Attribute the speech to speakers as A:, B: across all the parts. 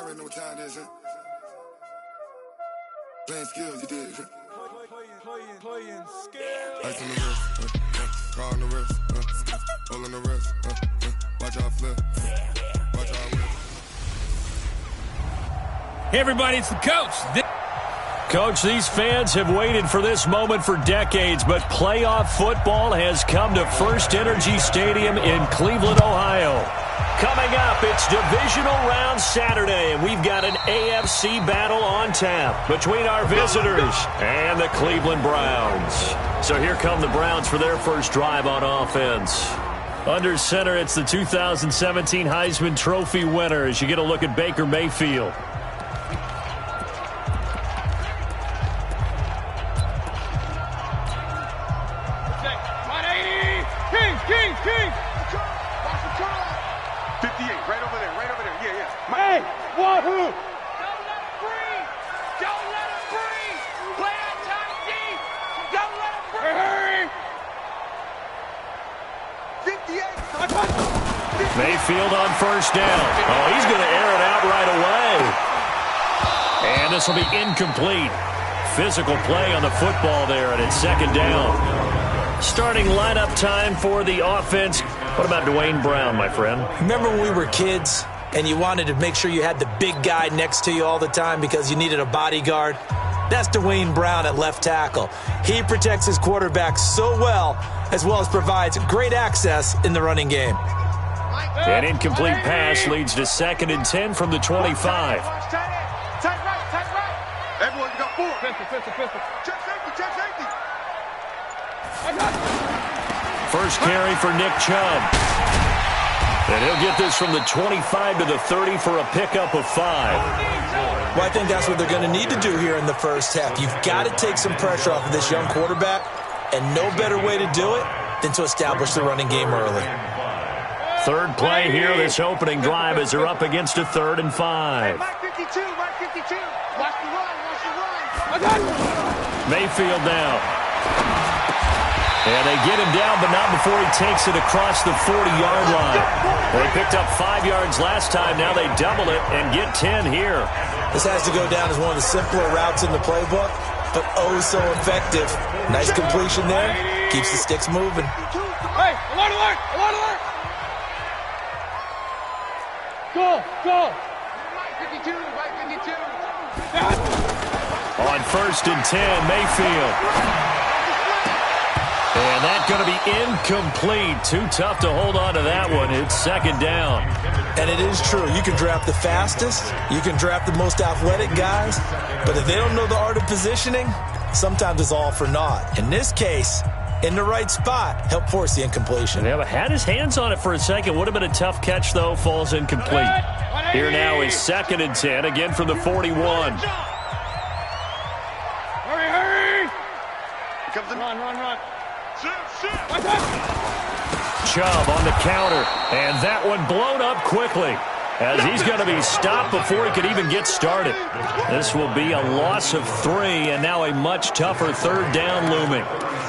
A: already know what time it is, huh? Playing skills, you did. Playing skills. Ice on the wrist, car on the wrist, hole in the wrist, watch out flip, watch out whip.
B: Hey everybody, it's the coach.
C: Coach, these fans have waited for this moment for decades, but playoff football has come to First Energy Stadium in Cleveland, Ohio. Coming up, it's divisional round Saturday, and we've got an AFC battle on tap between our visitors and the Cleveland Browns. So here come the Browns for their first drive on offense. Under center, it's the 2017 Heisman Trophy winner as you get a look at Baker Mayfield.
D: King! 58, right over there, yeah. Hey, wahoo! Don't let him breathe! Don't let him breathe! Play on time, D! Don't let him breathe! Hurry! 58!
C: Mayfield on first down. Oh, he's going to air it out right away. And this will be incomplete. Physical play on the football there, and it's second down. Starting lineup time for the offense. What about Dwayne Brown, my friend?
E: Remember when we were kids and you wanted to make sure you had the big guy next to you all the time because you needed a bodyguard? That's Dwayne Brown at left tackle. He protects his quarterback so well as provides great access in the running game.
C: An incomplete pass leads to 2nd and 10 from the 25.
D: Tight right. Everyone got 4. Pistol. Check safety.
C: First carry for Nick Chubb. And he'll get this from the 25 to the 30 for a pickup of 5.
E: Well, I think that's what they're going to need to do here in the first half. You've got to take some pressure off of this young quarterback, and no better way to do it than to establish the running game early.
C: Third play here, this opening drive as they're up against a 3rd and 5.
D: Mike 52. Watch the run.
C: Mayfield now. And they get him down, but not before he takes it across the 40-yard line. Well, they picked up 5 yards last time. Now they double it and get 10 here.
E: This has to go down as one of the simpler routes in the playbook, but oh so effective. Nice completion there. Keeps the sticks moving.
D: Hey, alert! Go! Mike 52.
C: On 1st and 10, Mayfield. And that's going to be incomplete. Too tough to hold on to that one. It's 2nd down.
E: And it is true. You can draft the fastest. You can draft the most athletic guys. But if they don't know the art of positioning, sometimes it's all for naught. In this case, in the right spot, help force the incompletion.
C: Yeah, but had his hands on it for a second. Would have been a tough catch, though. Falls incomplete. Here now is 2nd and 10, again from the 41.
D: Hurry! Comes the run.
C: Chubb on the counter, and that one blown up quickly as he's going to be stopped before he could even get started. This will be a loss of 3, and now a much tougher 3rd down looming.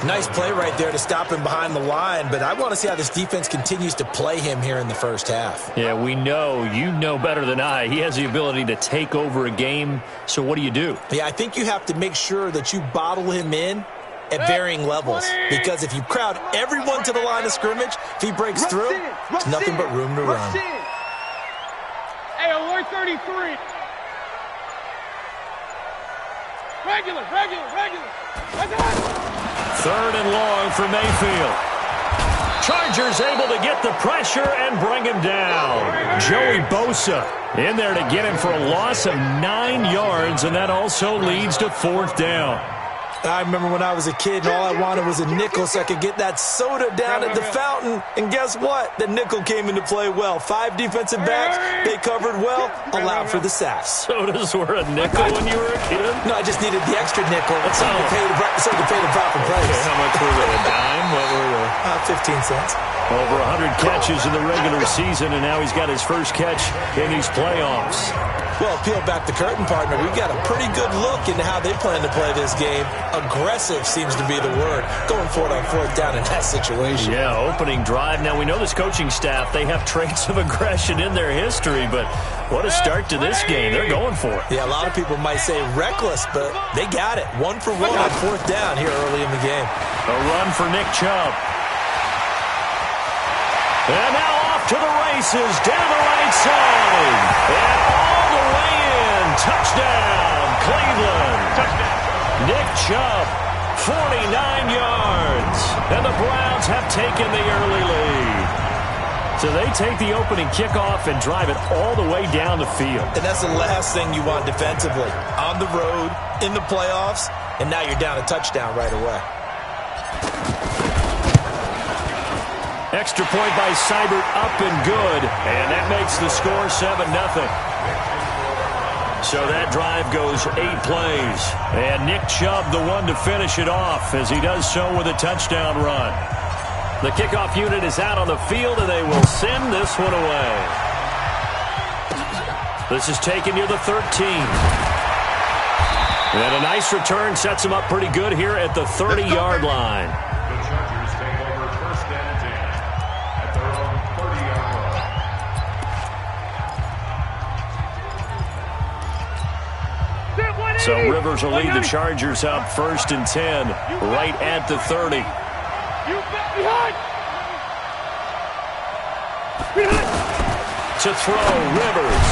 E: Nice play right there to stop him behind the line, but I want to see how this defense continues to play him here in the first half.
C: Yeah, we know. You know better than I. He has the ability to take over a game, so what do?
E: Yeah, I think you have to make sure that you bottle him in at varying levels, because if you crowd everyone to the line of scrimmage, if he breaks through, there's nothing but room to run.
D: Hey, alert 33. Regular.
C: 3rd and long for Mayfield. Chargers able to get the pressure and bring him down. Joey Bosa in there to get him for a loss of 9 yards, and that also leads to 4th down.
E: I remember when I was a kid and all I wanted was a nickel so I could get that soda down at the fountain. And guess what? The nickel came into play well. 5 defensive backs, they covered well, allowed for the sacks.
C: Sodas were a nickel when you were a kid?
E: No, I just needed the extra nickel so I could pay the proper price.
C: Okay, how much were they? A dime? What were they?
E: 15 cents.
C: Over 100 catches in the regular season, and now he's got his first catch in these playoffs.
E: Well, peel back the curtain, partner. We've got a pretty good look into how they plan to play this game. Aggressive seems to be the word. Going for it on fourth down in that situation.
C: Yeah, opening drive. Now, we know this coaching staff, they have traits of aggression in their history, but what a start to this game. They're going for it.
E: Yeah, a lot of people might say reckless, but they got it. 1 for 1 on fourth down here early in the game.
C: A run for Nick Chubb. And now off to the races, down the right side. And all the way in. Touchdown, Cleveland.
D: Touchdown.
C: Nick Chubb, 49 yards. And the Browns have taken the early lead. So they take the opening kickoff and drive it all the way down the field.
E: And that's the last thing you want defensively. On the road, in the playoffs, and now you're down a touchdown right away.
C: Extra point by Seibert, up and good. And that makes the score 7-0. So that drive goes 8 plays. And Nick Chubb, the one to finish it off, as he does so with a touchdown run. The kickoff unit is out on the field, and they will send this one away. This is taken near the 13. And a nice return sets him up pretty good here at the 30-yard line.
F: The Chargers take over first and 10 at their own 30-yard line.
C: So Rivers will lead the Chargers up first and 10 right at the 30. To throw, Rivers.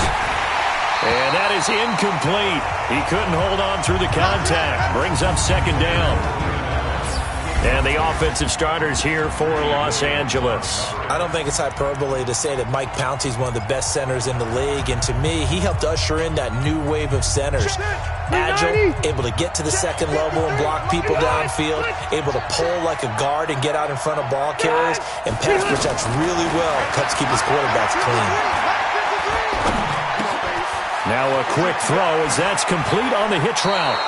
C: And that is incomplete. He couldn't hold on through the contact. Brings up second down. And the offensive starters here for Los Angeles.
E: I don't think it's hyperbole to say that Mike Pouncey's one of the best centers in the league. And to me, he helped usher in that new wave of centers. Agile, able to get to the second level and block people downfield, able to pull like a guard and get out in front of ball carriers, and pass protects really well, helps keep his quarterbacks clean.
C: Now a quick throw as that's complete on the hitch route.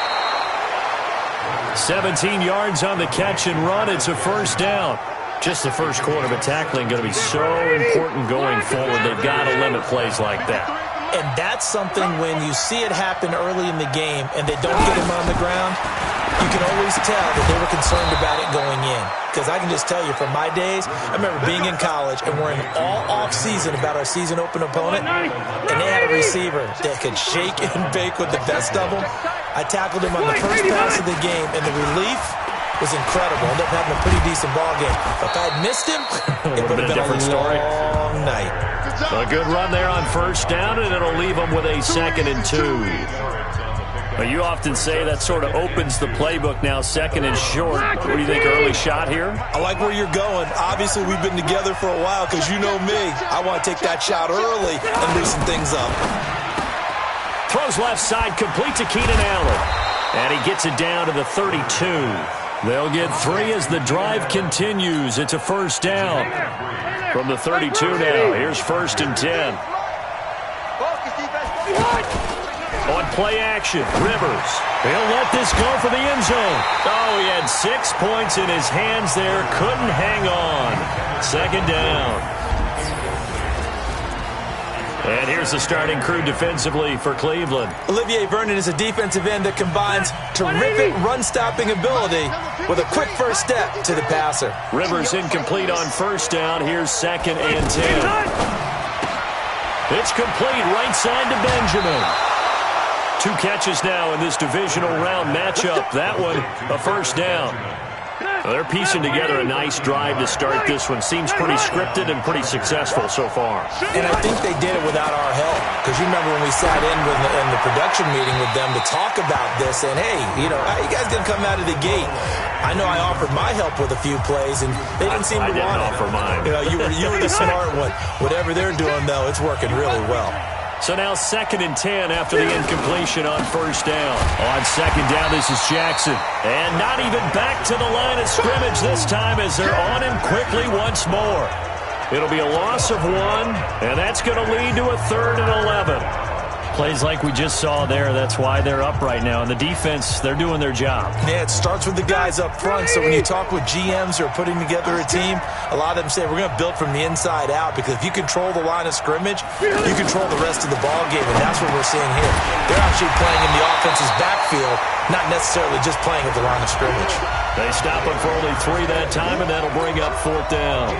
C: 17 yards on the catch and run. It's a first down. Just the first quarter, but tackling going to be so important going forward. They've got to limit plays like that.
E: And that's something when you see it happen early in the game and they don't get him on the ground, you can always tell that they were concerned about it going in. Because I can just tell you from my days, I remember being in college and worrying all off-season about our season-open opponent, and they had a receiver that could shake and bake with the best of them. I tackled him on the first pass of the game, and the relief was incredible. Ended up having a pretty decent ball game. If I had missed him, it would have been a different story. Long night.
C: A good run there on first down, and it'll leave them with a 2nd and 2. But you often say that sort of opens the playbook now, 2nd and short. What do you think, early shot here?
E: I like where you're going. Obviously, we've been together for a while because you know me. I want to take that shot early and loosen things up.
C: Throws left side, complete to Keenan Allen. And he gets it down to the 32. They'll get 3 as the drive continues. It's a first down. From the 32 now, here's 1st and 10. On play action, Rivers. He'll let this go for the end zone. Oh, he had 6 points in his hands there. Couldn't hang on. 2nd down. And here's the starting crew defensively for Cleveland.
E: Olivier Vernon is a defensive end that combines terrific run-stopping ability with a quick first step to the passer.
C: Rivers incomplete on first down. Here's 2nd and 10. It's complete right side to Benjamin. 2 catches now in this divisional round matchup. That one, a first down. Well, they're piecing together a nice drive to start this one. Seems pretty scripted and pretty successful so far.
E: And I think they did it without our help. Because you remember when we sat in the production meeting with them to talk about this, and hey, you know, how you guys going to come out of the gate? I know I offered my help with a few plays, and they didn't seem to want it.
C: I didn't offer mine.
E: You know, you were the smart one. Whatever they're doing, though, it's working really well.
C: So now 2nd and 10 after the incompletion on first down. On 2nd down, this is Jackson. And not even back to the line of scrimmage this time as they're on him quickly once more. It'll be a loss of 1, and that's going to lead to a 3rd and 11. Plays like we just saw there. That's why they're up right now. And the defense, they're doing their job.
E: Yeah, it starts with the guys up front. So when you talk with GMs who are putting together a team, a lot of them say we're going to build from the inside out, because if you control the line of scrimmage, you control the rest of the ball game, and that's what we're seeing here. They're actually playing in the offense's backfield, not necessarily just playing at the line of scrimmage.
C: They stop him for only 3 that time, and that'll bring up 4th down.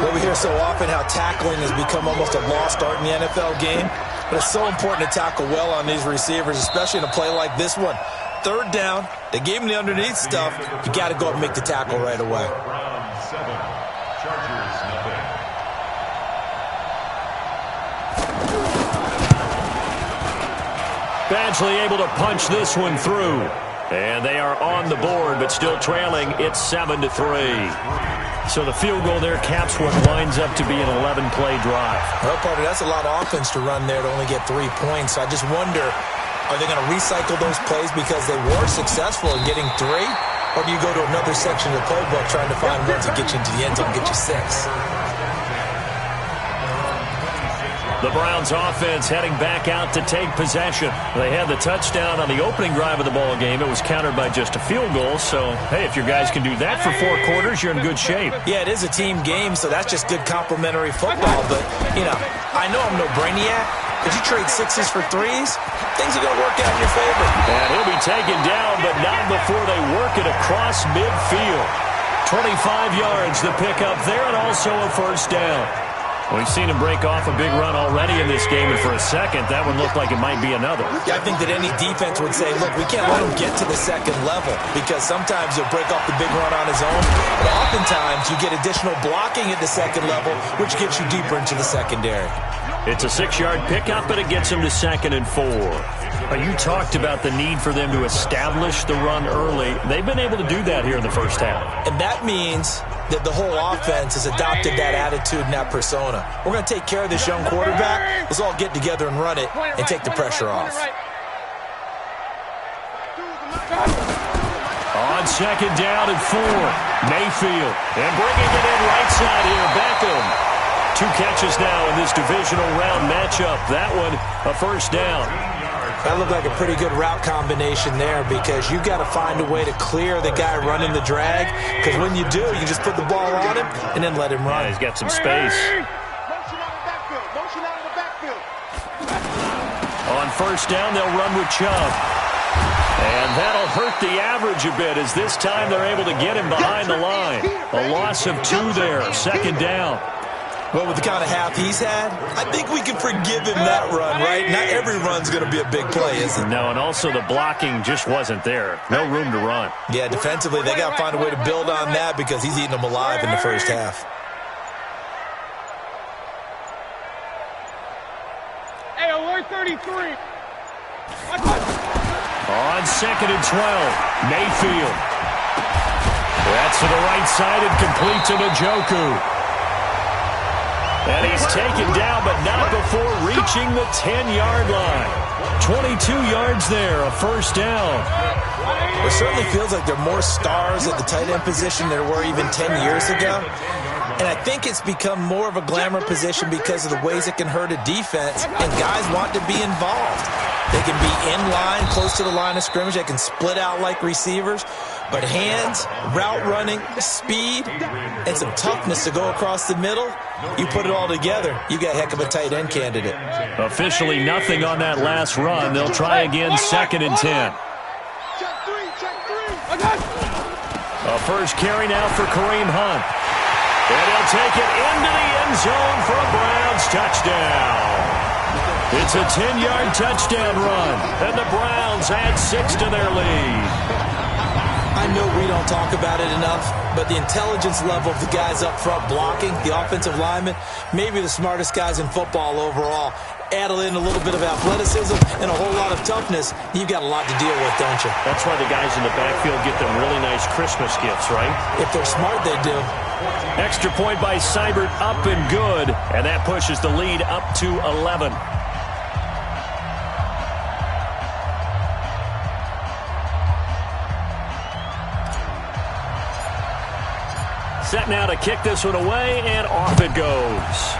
E: Well, we hear so often how tackling has become almost a lost art in the NFL game. But it's so important to tackle well on these receivers, especially in a play like this one. 3rd down, they gave him the underneath stuff. You got to go up and make the tackle right away.
F: Round 7, Chargers nothing.
C: Badgley able to punch this one through. And they are on the board, but still trailing. It's 7-3. So the field goal there caps what winds up to be an 11-play drive.
E: Well, partner, that's a lot of offense to run there to only get 3 points. I just wonder, are they going to recycle those plays because they were successful in getting 3? Or do you go to another section of the playbook trying to find ones that get you into the end zone and get you 6?
C: The Browns offense heading back out to take possession. They had the touchdown on the opening drive of the ball game. It was countered by just a field goal. So, hey, if your guys can do that for 4 quarters, you're in good shape.
E: Yeah, it is a team game, so that's just good complimentary football. But, you know, I know I'm no brainiac, but you trade 6s for 3s, things are going to work out in your favor.
C: And he'll be taken down, but not before they work it across midfield. 25 yards the pickup there, and also a 1st down. We've seen him break off a big run already in this game, and for a second, that one looked like it might be another.
E: Yeah, I think that any defense would say, look, we can't let him get to the 2nd level, because sometimes he'll break off the big run on his own, but oftentimes you get additional blocking at the 2nd level, which gets you deeper into the secondary.
C: It's a 6-yard pickup, and it gets him to 2nd and 4. You talked about the need for them to establish the run early. They've been able to do that here in the first half.
E: And that means that the whole offense has adopted that attitude and that persona. We're going to take care of this young quarterback. Let's all get together and run it and take the pressure off.
C: On 2nd down and 4, Mayfield. And bringing it in right side here, Beckham. 2 catches now in this divisional round matchup. That one, a 1st down.
E: That looked like a pretty good route combination there, because you've got to find a way to clear the guy running the drag, because when you do, you just put the ball on him and then let him run.
C: Yeah, he's got some space. On 1st down, they'll run with Chubb. And that'll hurt the average a bit, as this time they're able to get him behind the line. A loss of 2 there, 2nd down.
E: Well, with the kind of half he's had, I think we can forgive him that run, right? Not every run's going to be a big play, is it?
C: No, and also the blocking just wasn't there. No room to run.
E: Yeah, defensively, they got to find a way to build on that, because he's eating them alive in the first half.
D: Hey, alert 33.
C: On 2nd and 12, Mayfield. That's to the right side and complete to Njoku. And he's taken down, but not before reaching the 10-yard line. 22 yards there, a 1st down.
E: It certainly feels like there are more stars at the tight end position than there were even 10 years ago. And I think it's become more of a glamour position because of the ways it can hurt a defense, and guys want to be involved. They can be in line, close to the line of scrimmage. They can split out like receivers. But hands, route running, speed, and some toughness to go across the middle, you put it all together, you got a heck of a tight end candidate.
C: Officially nothing on that last run. They'll try again, 2nd and 10. A 1st carry now for Kareem Hunt. And he'll take it into the end zone for a Browns touchdown. It's a 10-yard touchdown run, and the Browns add 6 to their lead.
E: I know we don't talk about it enough, but the intelligence level of the guys up front blocking, the offensive linemen, maybe the smartest guys in football overall. Add in a little bit of athleticism and a whole lot of toughness, you've got a lot to deal with, don't you?
C: That's why the guys in the backfield get them really nice Christmas gifts, right?
E: If they're smart, they do.
C: Extra point by Seibert, up and good, and that pushes the lead up to 11. Set now to kick this one away, and off it goes.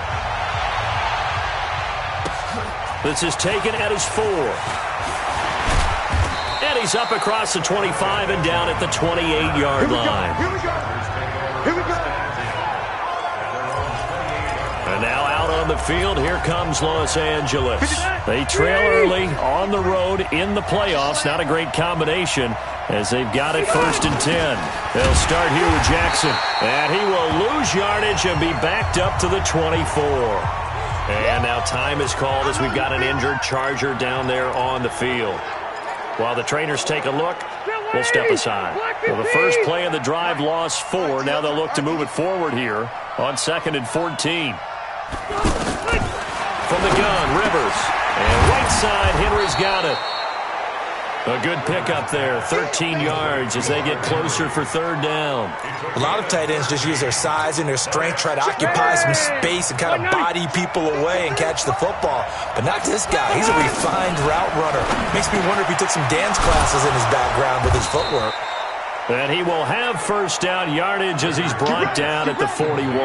C: This is taken at his 4. And he's up across the 25 and down at the 28-yard line.
D: Here we go. Here we go.
C: And now out on the field, here comes Los Angeles. They trail early on the road in the playoffs. Not a great combination as they've got it 1st and 10. They'll start here with Jackson. And he will lose yardage and be backed up to the 24. And now time is called as we've got an injured Charger down there on the field. While the trainers take a look, we'll step aside. Well, the first play of the drive lost 4. Now they'll look to move it forward here on 2nd and 14. From the gun, Rivers. And right side, Henry's got it. A good pickup there, 13 yards as they get closer for 3rd down.
E: A lot of tight ends just use their size and their strength, try to occupy some space and kind of body people away and catch the football. But not this guy. He's a refined route runner. Makes me wonder if he took some dance classes in his background with his footwork.
C: And he will have 1st down yardage as he's brought down at the 41.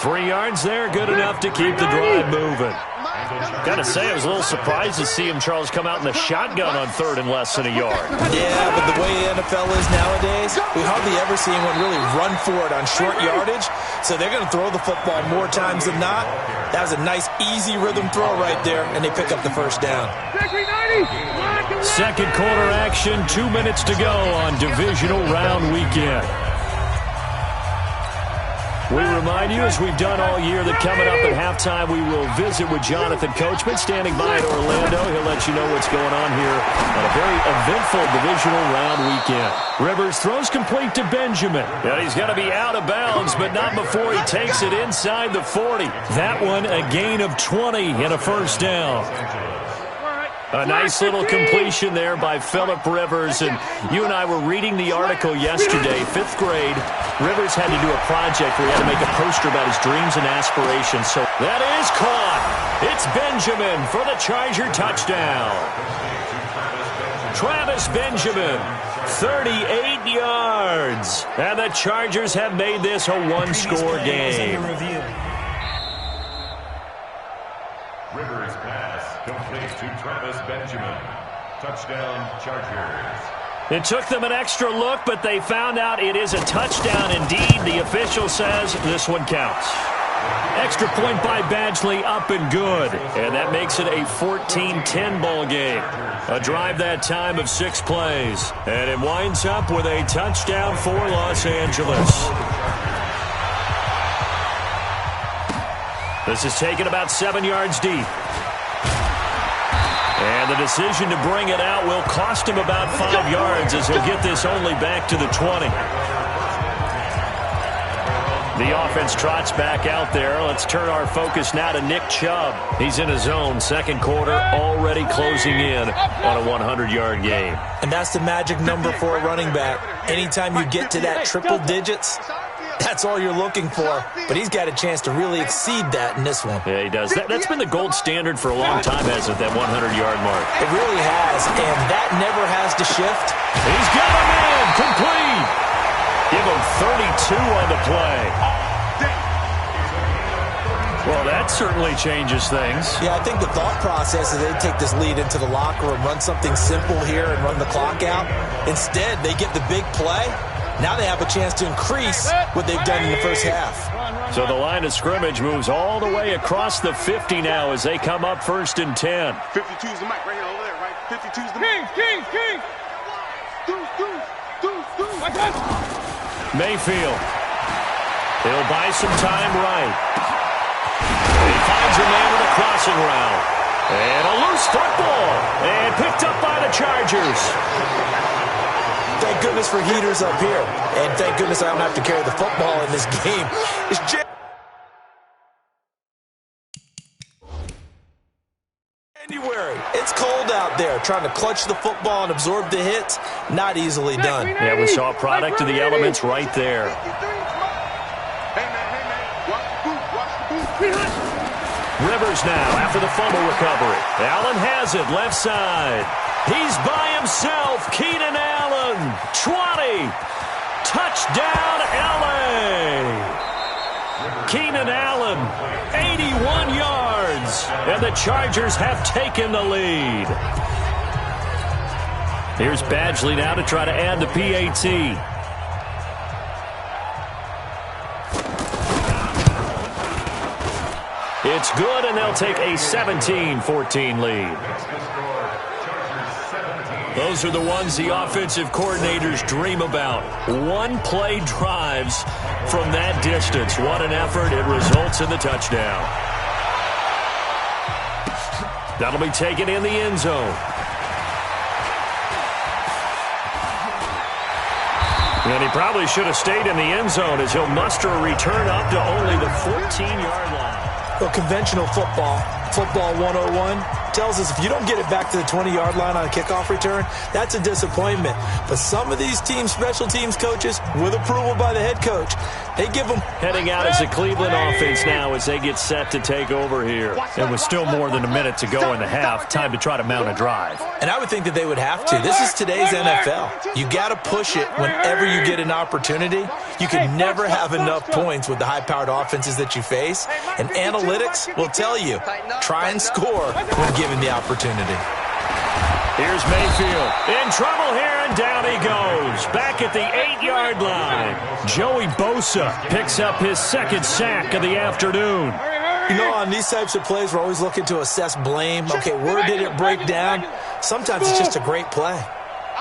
C: 3 yards there, good enough to keep the drive moving. Got to say, I was a little surprised to see him, Charles, come out in the shotgun on 3rd and less than a yard.
E: Yeah, but the way the NFL is nowadays, we hardly ever see anyone really run for it on short yardage. So they're going to throw the football more times than not. That was a nice, easy rhythm throw right there, and they pick up the 1st down.
C: 2nd quarter action, 2 minutes to go on divisional round weekend. We remind you, as we've done all year, that coming up at halftime, we will visit with Jonathan Coachman, standing by at Orlando. He'll let you know what's going on here on a very eventful divisional round weekend. Rivers throws complete to Benjamin. Yeah, he's going to be out of bounds, but not before he takes it inside the 40. That one, a gain of 20 and a 1st down. A nice little completion there by Phillip Rivers. And you and I were reading the article yesterday, 5th grade. Rivers had to do a project where he had to make a poster about his dreams and aspirations. So that is caught. It's Benjamin for the Charger touchdown. Travis Benjamin, 38 yards. And the Chargers have made this a one-score game.
F: Rivers pass complete to Travis Benjamin. Touchdown, Chargers.
C: It took them an extra look, but they found out it is a touchdown indeed. The official says this one counts. Extra point by Badgley, up and good. And that makes it a 14-10 ball game. A drive that time of 6 plays. And it winds up with a touchdown for Los Angeles. This is taken about 7 yards deep. And the decision to bring it out will cost him about 5 yards as he'll get this only back to the 20. The offense trots back out there. Let's turn our focus now to Nick Chubb. He's in his own 2nd quarter, already closing in on a 100-yard game.
E: And that's the magic number for a running back. Anytime you get to that triple digits, that's all you're looking for. But he's got a chance to really exceed that in this one.
C: Yeah, he does. That's been the gold standard for a long time, hasn't it, that 100-yard mark?
E: It really has, and that never has to shift.
C: He's got him in, complete. Give him 32 on the play. Well, that certainly changes things.
E: Yeah, I think the thought process is they take this lead into the locker room, run something simple here and run the clock out. Instead, they get the big play. Now they have a chance to increase what they've done in the first half.
C: So the line of scrimmage moves all the way across the 50 now as they come up 1st and 10.
D: 52's the mic right here over there, right? 52's the mic. King.
C: Mayfield. He'll buy some time right. He finds a man with a crossing route. And a loose football. And picked up by the Chargers.
E: Thank goodness for heaters up here. And thank goodness I don't have to carry the football in this game. January. It's cold out there. Trying to clutch the football and absorb the hits, not easily done.
C: Yeah, we saw a product of the elements right there. Rivers now after the fumble recovery. Allen has it, left side. He's by himself. Keenan Allen, 20. Touchdown, LA. Keenan Allen, 81 yards. is, and the Chargers have taken the lead. Here's Badgley now to try to add the PAT. It's good, and they'll take a 17-14 lead. Those are the ones the offensive coordinators dream about. One-play drives from that distance. What an effort. It results in the touchdown. That'll be taken in the end zone. And he probably should have stayed in the end zone as he'll muster a return up to only the 14-yard line.
E: Well, conventional football 101, tells us if you don't get it back to the 20-yard line on a kickoff return, that's a disappointment. But some of these teams, special teams coaches, with approval by the head coach, they give them.
C: Heading out as the Cleveland offense now as they get set to take over here. And with still more than a minute to go in the half, time to try to mount a drive.
E: And I would think that they would have to. This is today's NFL. You got to push it whenever you get an opportunity. You can never have enough points with the high-powered offenses that you face. And analytics will tell you, try and score when given the opportunity.
C: Here's Mayfield. In trouble here, and down he goes. Back at the 8-yard line. Joey Bosa picks up his second sack of the afternoon.
E: You know, on these types of plays, we're always looking to assess blame. Okay, where did it break down? Sometimes it's just a great play.
D: I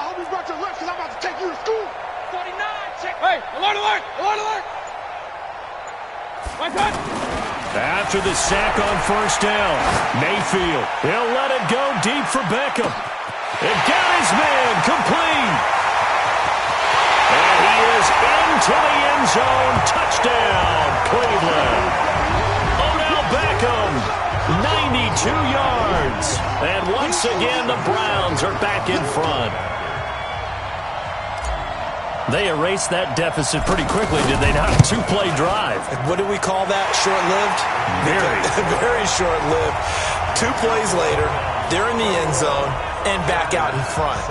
D: hope he's brought your lunch because I'm about to take you to school. 49, check. Hey, alert, alert, alert, alert. My God.
C: After the sack on first down, Mayfield, he'll let it go deep for Beckham. It got his man complete. And he is into the end zone. Touchdown, Cleveland. Odell Beckham, 92 yards. And once again, the Browns are back in front. They erased that deficit pretty quickly, did they not? Two-play drive.
E: What do we call that? Short-lived? Very short-lived. 2 plays later, they're in the end zone and back out in front.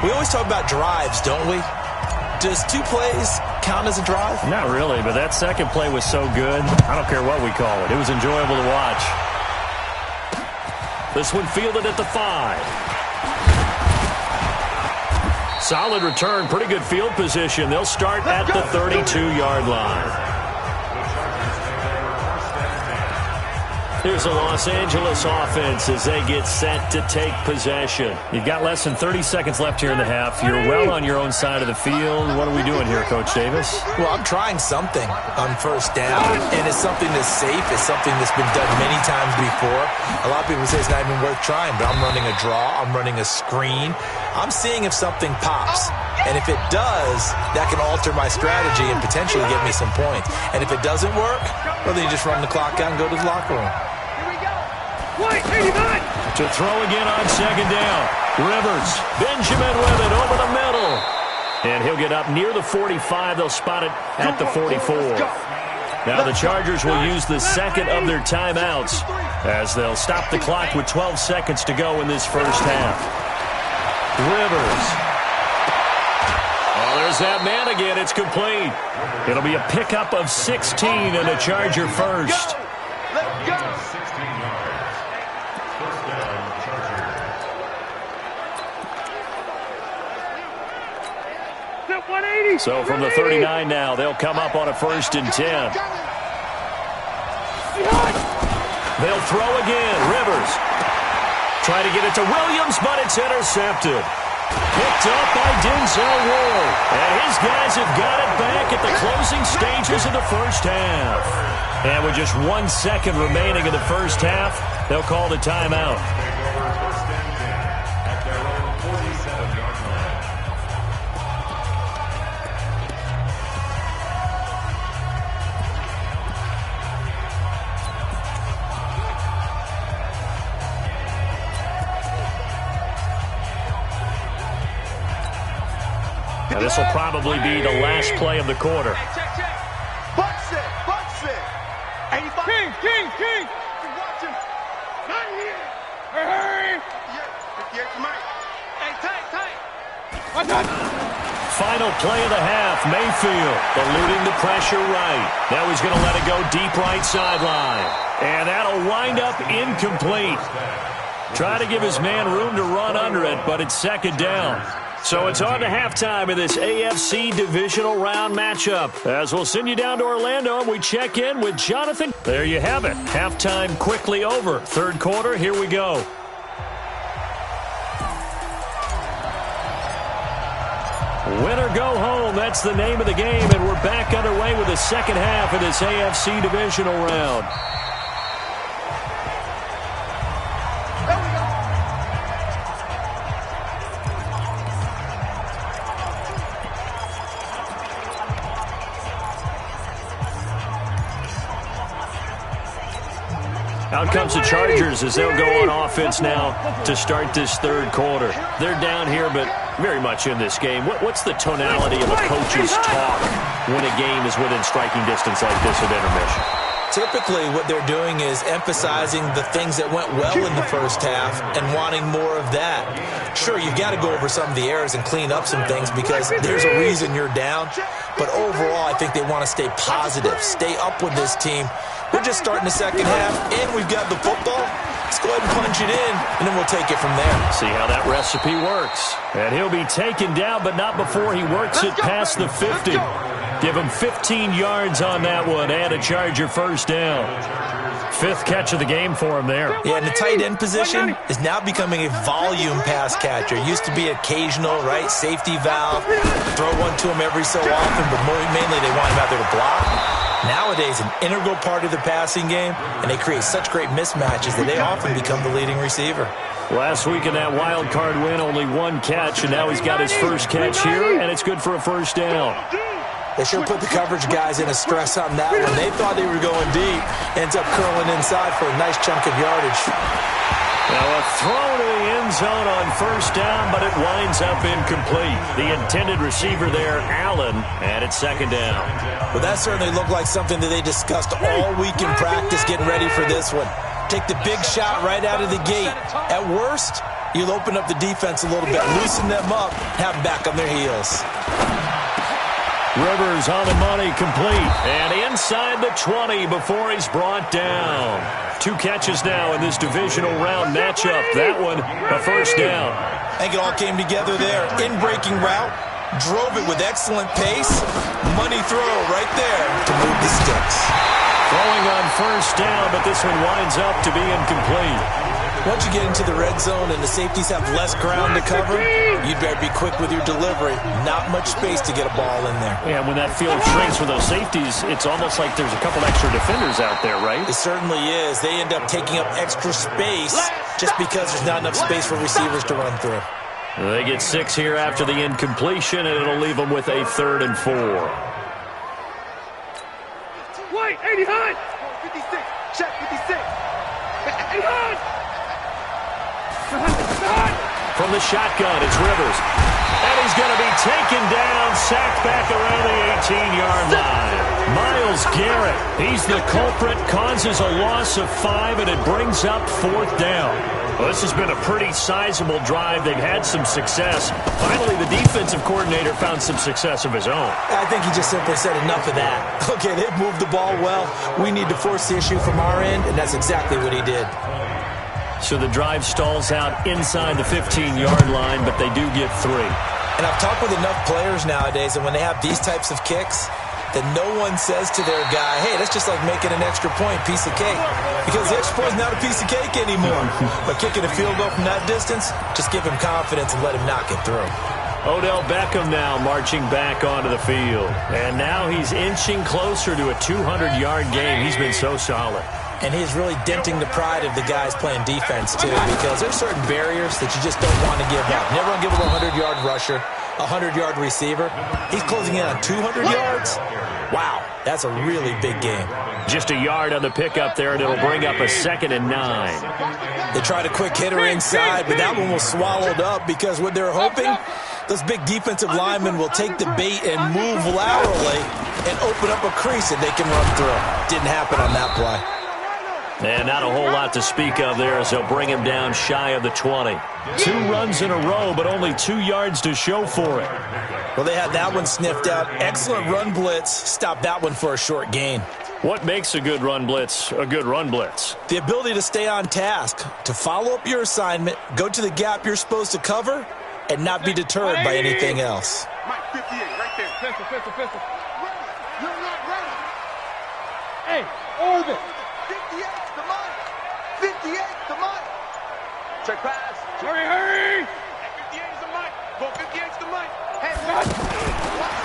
E: We always talk about drives, don't we? Does 2 plays count as a drive?
C: Not really, but that second play was so good. I don't care what we call it. It was enjoyable to watch. This one fielded at the 5. Solid return, pretty good field position. They'll start at the 32-yard line. Here's the Los Angeles offense as they get set to take possession. You've got less than 30 seconds left here in the half. You're well on your own side of the field. What are we doing here, Coach Davis?
E: Well, I'm trying something on first down, and it's something that's safe. It's something that's been done many times before. A lot of people say it's not even worth trying, but I'm running a draw. I'm running a screen. I'm seeing if something pops. And if it does, that can alter my strategy and potentially get me some points. And if it doesn't work, well, then you just run the clock out and go to the locker room.
C: To throw again on second down. Rivers, Benjamin with it over the middle. And he'll get up near the 45. They'll spot it at the 44. Now the Chargers will use the second of their timeouts as they'll stop the clock with 12 seconds to go in this first half. Rivers. Oh, there's that man again. It's complete. It'll be a pickup of 16 and a Charger first.
D: Let's go.
F: 16 yards. First down, Chargers.
C: So from the 39 now, they'll come up on a 1st and 10. They'll throw again. Rivers. Try to get it to Williams, but it's intercepted. Picked up by Denzel Ward. And his guys have got it back at the closing stages of the first half. And with just 1 second remaining in the first half, they'll call the timeout.
F: First and 10 at their own 47-yard line.
C: Now this will probably be the last play of the quarter.
D: Bucks it, Bucks it. 85. King. Watch him. Not here. Hurry. Yeah, Mike. Hey, tight.
C: final play of the half. Mayfield eluding the pressure right. Now he's going to let it go deep right sideline. And that'll wind up incomplete. Try to give his man room to run under it, but it's second down. So it's on to halftime of this AFC divisional round matchup. As we'll send you down to Orlando and we check in with Jonathan. There you have it. Halftime quickly over. Third quarter, here we go. Win or go home, that's the name of the game, and we're back underway with the second half of this AFC divisional round. Out comes the Chargers as they'll go on offense now to start this third quarter. They're down here, but very much in this game. What's the tonality of a coach's talk when a game is within striking distance like this at intermission?
E: Typically, what they're doing is emphasizing the things that went well in the first half and wanting more of that. Sure, you've got to go over some of the errors and clean up some things because there's a reason you're down. But overall, I think they want to stay positive, stay up with this team. We're just starting the second half, and we've got the football. Let's go ahead and punch it in, and then we'll take it from there.
C: See how that recipe works. And he'll be taken down, but not before he works it past the 50. Give him 15 yards on that one and a Charger first down. Fifth catch of the game for him there.
E: Yeah, and the tight end position is now becoming a volume pass catcher. Used to be occasional, right, safety valve. Throw one to him every so often, but mainly they want him out there to block. Nowadays, an integral part of the passing game, and they create such great mismatches that they often become the leading receiver.
C: Last week in that wild card win, only one catch, and now he's got his first catch here, and it's good for a first down.
E: They sure put the coverage guys in a stress on that one. They thought they were going deep. Ends up curling inside for a nice chunk of yardage.
C: Now a throw to the end zone on first down, but it winds up incomplete. The intended receiver there, Allen, and it's second down.
E: Well, that certainly looked like something that they discussed all week in practice getting ready for this one. Take the big shot right out of the gate. At worst, you'll open up the defense a little bit, loosen them up, have them back on their heels.
C: Rivers on the money, complete. And inside the 20 before he's brought down. Two catches now in this divisional round matchup. That one, a first down.
E: I think it all came together there. In-breaking route, drove it with excellent pace. Money throw right there to move the sticks.
C: Throwing on first down, but this one winds up to be incomplete.
E: Once you get into the red zone and the safeties have less ground to cover, you'd better be quick with your delivery. Not much space to get a ball in there.
C: Yeah, when that field shrinks for those safeties, it's almost like there's a couple extra defenders out there, right?
E: It certainly is. They end up taking up extra space just because there's not enough space for receivers to run through.
C: They get 6 here after the incompletion, and it'll leave them with a 3rd and 4.
D: Wait, 80 high! 56, check 56. 80 high!
C: From the shotgun, it's Rivers. And he's going to be taken down, sacked back around the 18-yard line. Myles Garrett, he's the culprit, causes a loss of 5, and it brings up 4th down. Well, this has been a pretty sizable drive. They've had some success. Finally, the defensive coordinator found some success of his own.
E: I think he just simply said enough of that. Okay, they've moved the ball well. We need to force the issue from our end, and that's exactly what he did.
C: So the drive stalls out inside the 15-yard line, but they do get 3.
E: And I've talked with enough players nowadays, and when they have these types of kicks, that no one says to their guy, hey, that's just like making an extra point, piece of cake. Because the extra point is not a piece of cake anymore. But kicking a field goal from that distance, just give him confidence and let him knock it through.
C: Odell Beckham now marching back onto the field. And now he's inching closer to a 200-yard game. He's been so solid.
E: And he's really denting the pride of the guys playing defense, too, because there's certain barriers that you just don't want to give up. Never want to give up a 100-yard rusher, a 100-yard receiver. He's closing in on 200 yards. Wow, that's a really big game.
C: Just a yard on the pickup there, and it'll bring up a 2nd and 9.
E: They tried a quick hitter inside, but that one was swallowed up because what they're hoping, those big defensive linemen will take the bait and move laterally and open up a crease that they can run through. Didn't happen on that play.
C: And not a whole lot to speak of there as they'll bring him down shy of the 20. 2 runs in a row, but only 2 yards to show for it.
E: Well, they had that one sniffed out. Excellent run blitz. Stopped that one for a short gain.
C: What makes a good run blitz a good run blitz?
E: The ability to stay on task, to follow up your assignment, go to the gap you're supposed to cover, and not be deterred by anything else.
D: Mike, 58, right there. Pistol. You're not ready.
G: Hey, orbit.
D: 58, come on. 58, come on. Check pass.
G: Hurry.
D: 58 is the Mike. Go 58 is the Mike. Hey,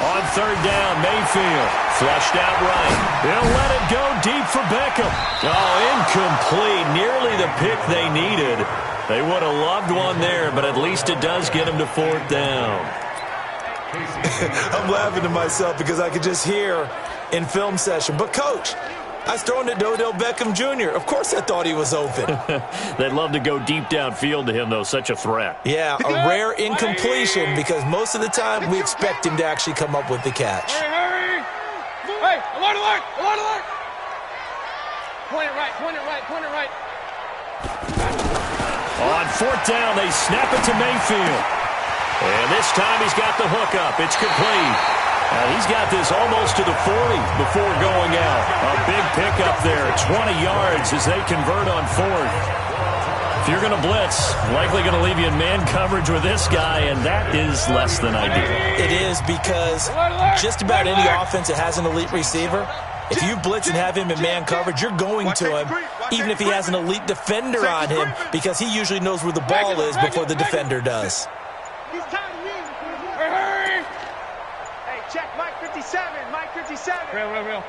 C: On third down, Mayfield. Flushed out right. They'll let it go deep for Beckham. Oh, incomplete. Nearly the pick they needed. They would have loved one there, but at least it does get them to fourth down.
E: I'm laughing to myself because I could just hear in film session, but Coach, I was throwing to Odell Beckham Jr. Of course I thought he was open.
C: They'd love to go deep downfield to him, though. Such a threat.
E: Yeah, a rare incompletion because most of the time we expect him to actually come up with the catch.
G: Hurry. Hey, alert. Point it right.
C: On fourth down, they snap it to Mayfield. And this time he's got the hookup. It's complete. He's got this almost to the 40 before going out. A big pickup there, 20 yards as they convert on fourth. If you're going to blitz, likely going to leave you in man coverage with this guy, and that is less than ideal.
E: It is because just about any offense that has an elite receiver, if you blitz and have him in man coverage, you're going to him, even if he has an elite defender on him, because he usually knows where the ball is before the defender does.
G: Hurry.
D: Hey, check Mike 57. Mike 57.
G: Real.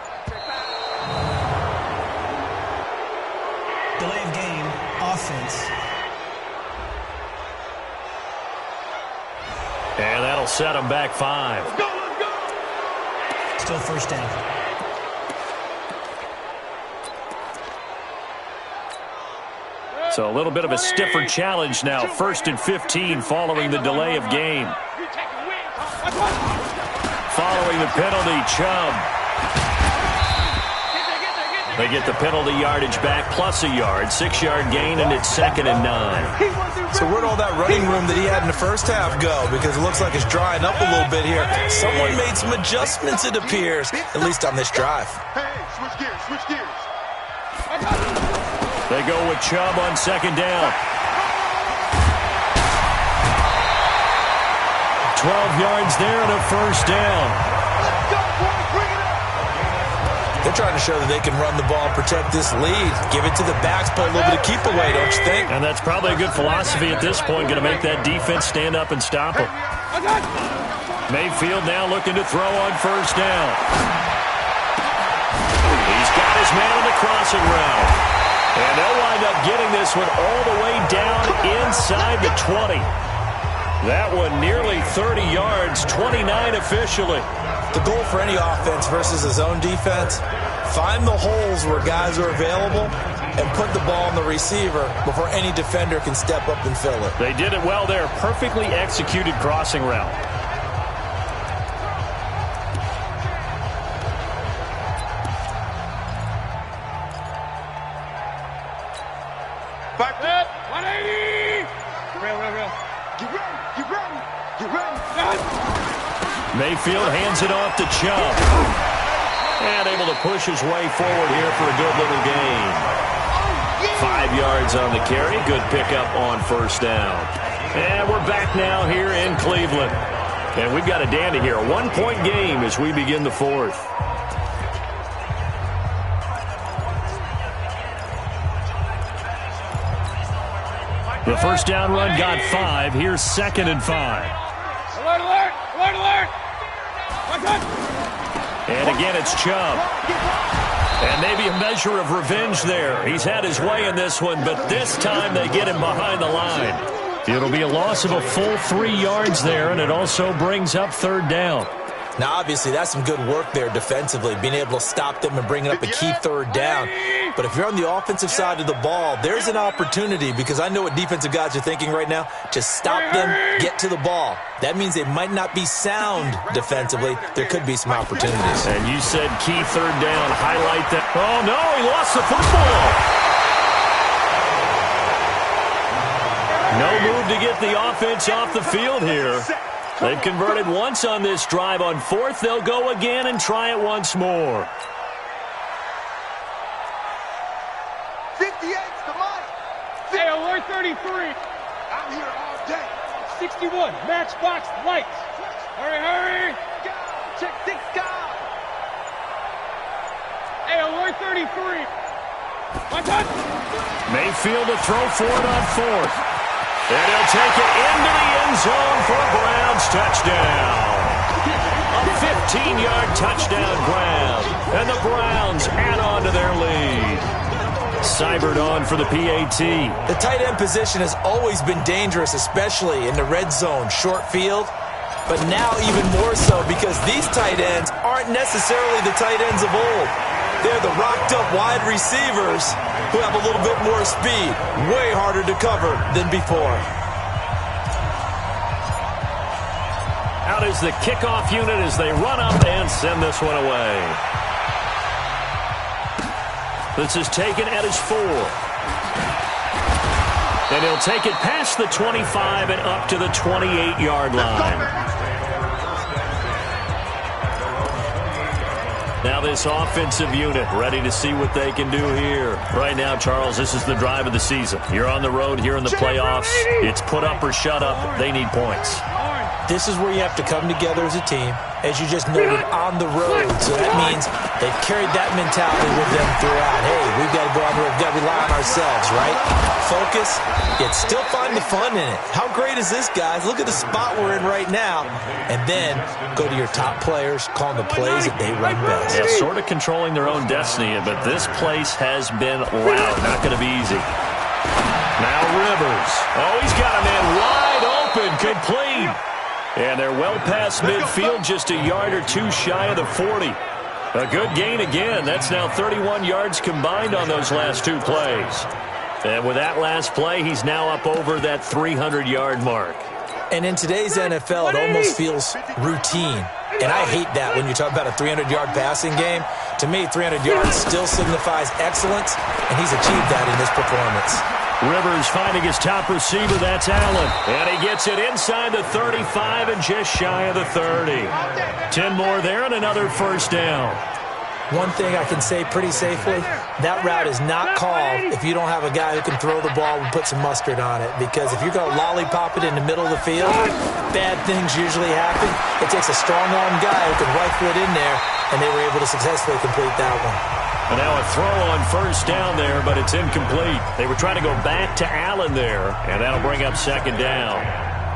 H: Delay of game, offense.
C: And that'll set him back 5.
D: Let's go.
H: Still first down.
C: So a little bit of a stiffer challenge now. 1st and 15 following the delay of game. Following the penalty, Chubb. They get the penalty yardage back plus a yard. 6-yard gain, and it's 2nd and 9.
E: So where'd all that running room that he had in the first half go? Because it looks like it's drying up a little bit here. Someone made some adjustments, it appears, at least on this drive.
D: Hey, switch gears.
C: They go with Chubb on 2nd down. 12 yards there and a first down.
D: Let's go, boys. Bring it up.
E: They're trying to show that they can run the ball and protect this lead. Give it to the backs, play a little bit of keep away, don't you think?
C: And that's probably a good philosophy at this point, going to make that defense stand up and stop them. Mayfield now looking to throw on first down. He's got his man in the crossing route. And they'll wind up getting this one all the way down inside the 20. That one nearly 30 yards, 29 officially.
E: The goal for any offense versus a zone defense, find the holes where guys are available and put the ball on the receiver before any defender can step up and fill it.
C: They did it well there. Perfectly executed crossing route.
D: Back up.
G: 180. Real.
D: Get ready.
C: Mayfield hands it off to Chubb. And able to push his way forward here for a good little gain. 5 yards on the carry. Good pickup on first down. And we're back now here in Cleveland. And we've got a dandy here. A 1-point game as we begin the fourth. The first down run got 5. Here's 2nd and 5.
G: Alert.
C: And again, it's Chubb. And maybe a measure of revenge there. He's had his way in this one, but this time they get him behind the line. It'll be a loss of a full 3 yards there, and it also brings up 3rd down.
E: Now, obviously, that's some good work there defensively, being able to stop them and bringing up a key 3rd down. But if you're on the offensive side of the ball, there's an opportunity, because I know what defensive guys are thinking right now. Just stop them, get to the ball. That means they might not be sound defensively. There could be some opportunities.
C: And you said key 3rd down. Highlight that. Oh, no, he lost the football. No move to get the offense off the field here. They've converted once on this drive. On fourth, they'll go again and try it once more.
D: 58's the money.
G: Hey, alert 33.
D: I'm here all day.
G: 61, matchbox lights. Hurry, hurry.
D: Check 6 guys.
G: Hey, alert 33. My touch.
C: Mayfield to throw for it on fourth. And he'll take it into the end zone for a Browns touchdown. A 15-yard touchdown grab. And the Browns add on to their lead. Cybered on for the PAT.
E: The tight end position has always been dangerous, especially in the red zone, short field. But now even more so because these tight ends aren't necessarily the tight ends of old. They're the rocked-up wide receivers who have a little bit more speed. Way harder to cover than before.
C: Out is the kickoff unit as they run up and send this one away. This is taken at his 4. And he'll take it past the 25 and up to the 28-yard line. Now this offensive unit ready to see what they can do here. Right now, Charles, this is the drive of the season. You're on the road here in the playoffs. It's put up or shut up. They need points.
E: This is where you have to come together as a team, as you just noted, on the road. So that means they've carried that mentality with them throughout. Hey, we've got to go on the road. We've got to rely on ourselves, right? Focus, yet still find the fun in it. How great is this, guys? Look at the spot we're in right now. And then go to your top players, call the plays that they run best.
C: Yeah, sort of controlling their own destiny, but this place has been loud. Not going to be easy. Now Rivers. Oh, he's got a man wide open, complete. And they're well past midfield, just a yard or two shy of the 40. A good gain again. That's now 31 yards combined on those last two plays. And with that last play, he's now up over that 300-yard mark.
E: And in today's NFL, it almost feels routine. And I hate that when you talk about a 300-yard passing game. To me, 300 yards still signifies excellence, and he's achieved that in this performance.
C: Rivers finding his top receiver, that's Allen. And he gets it inside the 35 and just shy of the 30. 10 more there and another first down.
E: One thing I can say pretty safely, that route is not called if you don't have a guy who can throw the ball and put some mustard on it. Because if you're going to lollipop it in the middle of the field, bad things usually happen. It takes a strong-arm guy who can rifle it in there, and they were able to successfully complete that one.
C: And now a throw on first down there, but it's incomplete. They were trying to go back to Allen there, and that'll bring up second down.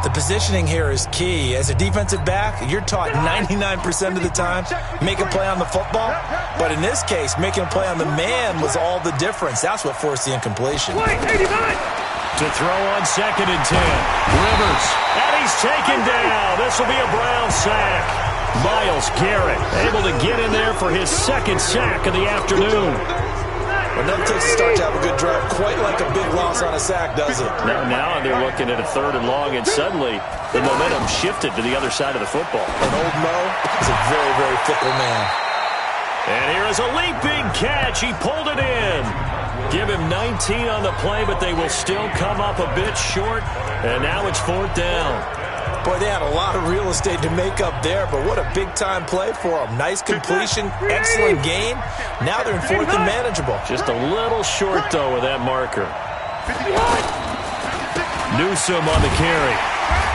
E: The positioning here is key. As a defensive back, you're taught 99% of the time, make a play on the football. But in this case, making a play on the man was all the difference. That's what forced the incompletion.
C: To throw on second and 10. Rivers. And he's taken down. This will be a Brown sack. Myles Garrett able to get in there for his second sack of the afternoon.
E: Well, nothing takes a start to have a good drive quite like a big loss on a sack, does it?
C: Now they're looking at a third and long, and suddenly the momentum shifted to the other side of the football.
E: And old Mo is a very, very fickle man.
C: And here is a leaping catch. He pulled it in. Give him 19 on the play, but they will still come up a bit short. And now it's fourth down.
E: Boy, they had a lot of real estate to make up there, but what a big-time play for them. Nice completion, excellent gain. Now they're in fourth and manageable.
C: Just a little short, though, with that marker. Newsome on the carry.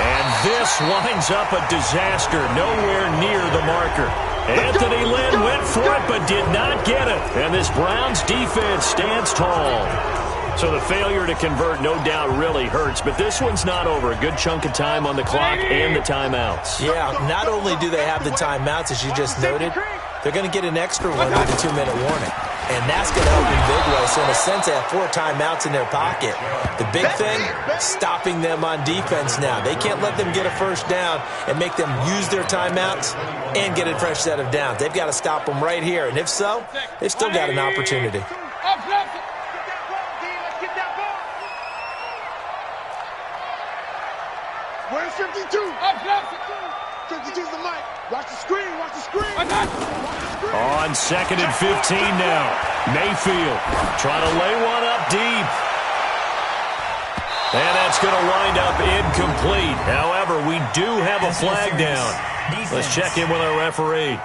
C: And this winds up a disaster. Nowhere near the marker. Anthony Lynn went for it, but did not get it. And this Browns defense stands tall. So the failure to convert no doubt really hurts, but this one's not over. A good chunk of time on the clock and the timeouts.
E: Yeah, not only do they have the timeouts, as you just noted, they're going to get an extra one with a 2-minute warning. And that's going to help in big way. So in a sense, they have 4 timeouts in their pocket. The big thing, stopping them on defense now. They can't let them get a first down and make them use their timeouts and get a fresh set of downs. They've got to stop them right here. And if so, they've still got an opportunity.
D: Where's 52? 52's the mic. Watch the screen. Watch the screen.
C: On second and 15 now. Mayfield trying to lay one up deep. And that's going to wind up incomplete. However, we do have a flag down. Let's check in with our referee.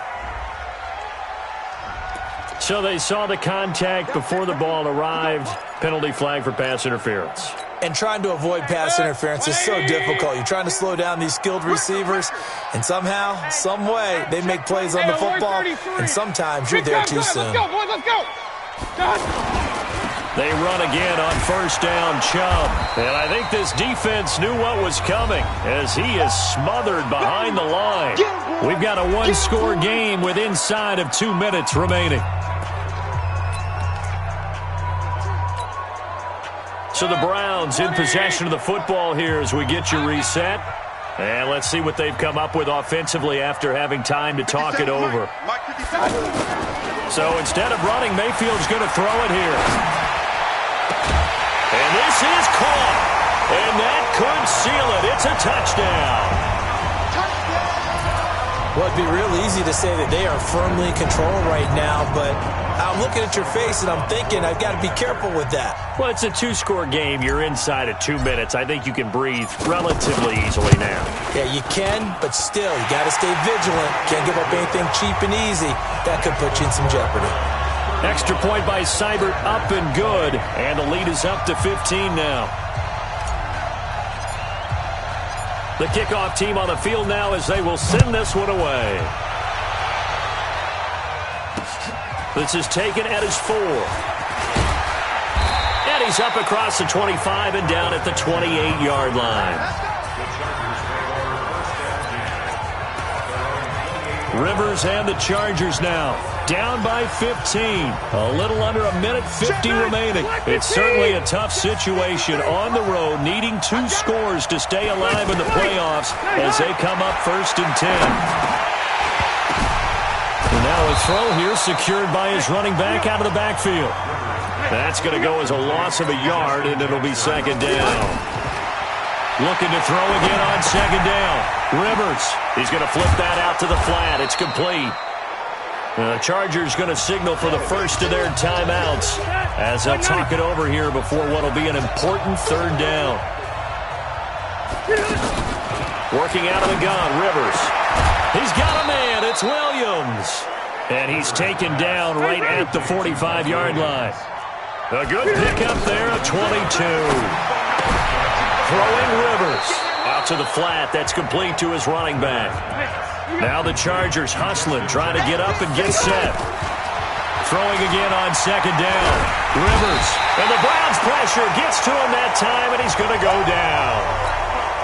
C: So they saw the contact before the ball arrived. Penalty flag for pass interference.
E: And trying to avoid pass interference is so difficult. You're trying to slow down these skilled receivers, and somehow, some way, they make plays on the football, and sometimes you're there too soon.
G: Let's go, boys, let's go.
C: They run again on first down, Chubb. And I think this defense knew what was coming as he is smothered behind the line. We've got a one-score game with inside of 2 minutes remaining. So the Browns in possession of the football here as we get you reset. And let's see what they've come up with offensively after having time to talk it over. So instead of running, Mayfield's going to throw it here. And this is caught. And that could seal it. It's a touchdown.
E: Well, it'd be real easy to say that they are firmly in control right now, but I'm looking at your face and I'm thinking I've got to be careful with that.
C: Well, it's a two-score game. You're inside of 2 minutes. I think you can breathe relatively easily now.
E: Yeah, you can, but still, you got to stay vigilant. Can't give up anything cheap and easy. That could put you in some jeopardy.
C: Extra point by Seibert, up and good. And the lead is up to 15 now. The kickoff team on the field now as they will send this one away. This is taken at his 4. And he's up across the 25 and down at the 28-yard line. Rivers and the Chargers now down by 15. A little under a minute 50 remaining. It's certainly a tough situation on the road, needing 2 scores to stay alive in the playoffs as they come up first and 10. And now a throw here secured by his running back out of the backfield. That's going to go as a loss of a yard, and it'll be second down. Looking to throw again on second down. Rivers, he's going to flip that out to the flat. It's complete. The Chargers going to signal for the first of their timeouts as they'll talk it over here before what will be an important third down. Working out of the gun, Rivers. He's got a man. It's Williams. And he's taken down right at the 45-yard line. A good pickup there, a 22. Throwing Rivers out to the flat. That's complete to his running back. Now the Chargers hustling, trying to get up and get set. Throwing again on second down. Rivers. And the Browns pressure gets to him that time, and he's going to go down.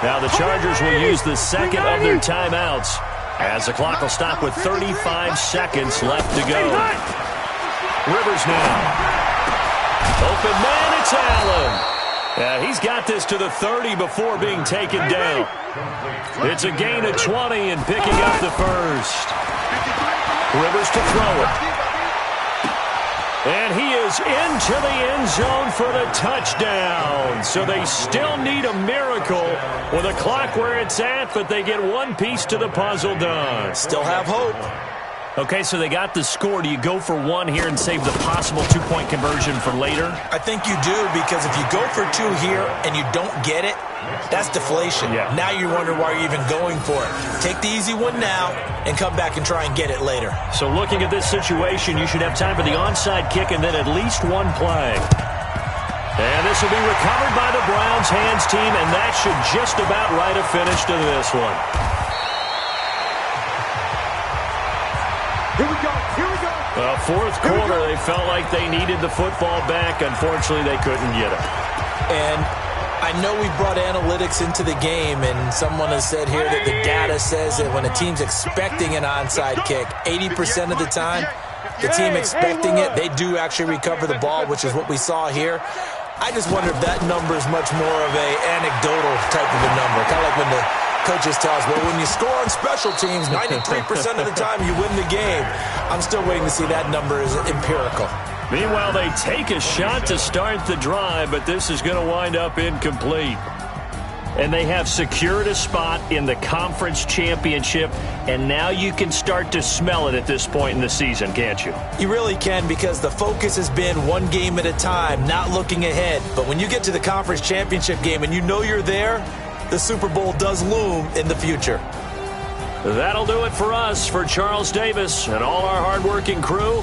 C: Now the Chargers will use the second of their timeouts as the clock will stop with 35 seconds left to go. Rivers now. Open man, it's Allen. He's got this to the 30 before being taken down. It's a gain of 20 and picking up the first. Rivers to throw it. And he is into the end zone for the touchdown. So they still need a miracle with a clock where it's at, but they get one piece to the puzzle done.
E: Still have hope.
C: Okay, so they got the score. Do you go for one here and save the possible 2-point conversion for later?
E: I think you do, because if you go for 2 here and you don't get it, that's deflation.
C: Yeah.
E: Now you wonder why you're even going for it. Take the easy one now and come back and try and get it later.
C: So looking at this situation, you should have time for the onside kick and then at least one play. And this will be recovered by the Browns hands team, and that should just about write a finish to this one.
D: Here we go. Here we go.
C: Fourth quarter, they felt like they needed the football back. Unfortunately, they couldn't get it.
E: And I know we brought analytics into the game, and someone has said here that the data says that when a team's expecting an onside kick, 80% of the time, the team expecting it, they do actually recover the ball, which is what we saw here. I just wonder if that number is much more of a anecdotal type of a number. Kind of like when the coaches tell us, well, when you score on special teams, 93% of the time you win the game. I'm still waiting to see that number is empirical.
C: Meanwhile, they take a shot to start the drive, but this is going to wind up incomplete. And they have secured a spot in the conference championship, and now you can start to smell it at this point in the season, can't you?
E: You really can, because the focus has been one game at a time, not looking ahead. But when you get to the conference championship game and you know you're there, the Super Bowl does loom in the future.
C: That'll do it for us. For Charles Davis and all our hardworking crew,